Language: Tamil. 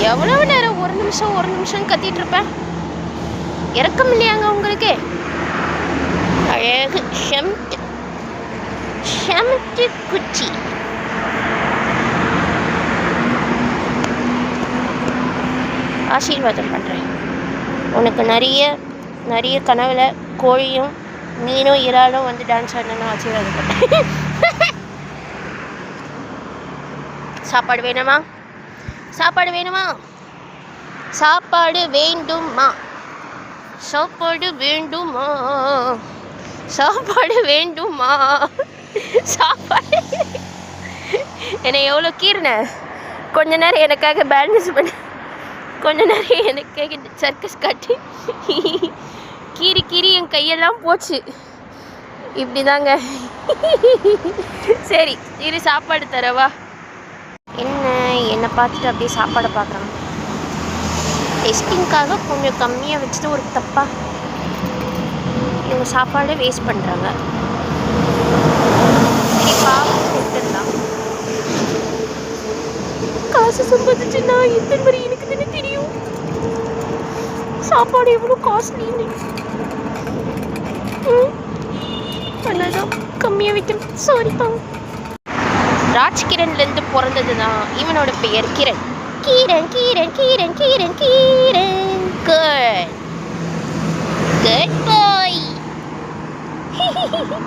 எவ்வளவு நேரம் ஒரு நிமிஷம் கத்திட்டு இருப்பேன். இறக்கம் இல்லையாங்க உங்களுக்கு? அழகு ஷம்ட்டு குச்சி. ஆசீர்வாதம் பண்ணுறேன் உனக்கு. நிறைய கனவுல கோழியும் மீனும் இறாலும் வந்து டான்ஸ் ஆடணும்னு ஆசீர்வாதம் பண்ணுறேன். சாப்பாடு வேணுமா? சாப்பாடு வேண்டுமா? சாப்பாடு என்னை எவ்வளோ கீறின. கொஞ்ச நேரம் எனக்காக பேலன்ஸ் பண்ண, கொஞ்ச நேரம் எனக்காக சர்க்கஸ் காட்டி கீறி என் கையெல்லாம் போச்சு. இப்படிதாங்க. சரி இரு, சாப்பாடு தரவா? என்னை பார்த்துட்டு அப்படியே சாப்பாடை பார்க்குறாங்க. டெஸ்டிங்காக கொஞ்சம் கம்மியாக வச்சுட்டு ஒரு தப்பா இவங்க சாப்பாடை வேஸ்ட் பண்ணுறாங்க. சரி பாவம் விட்டுடலாம். காசு சம்பாதிச்சு நான் எத்தனை முறை எனக்கு தானே தெரியும் சாப்பாடு எவ்வளோ காஸ்ட்லின்னு. அதனால்தான் கம்மியாக வைக்கிறேன். சாரிப்பா. ராஜ்கிரன்லேருந்து பிறந்தது தான் இவனோட பெயர் கிரண். குட் பாய்.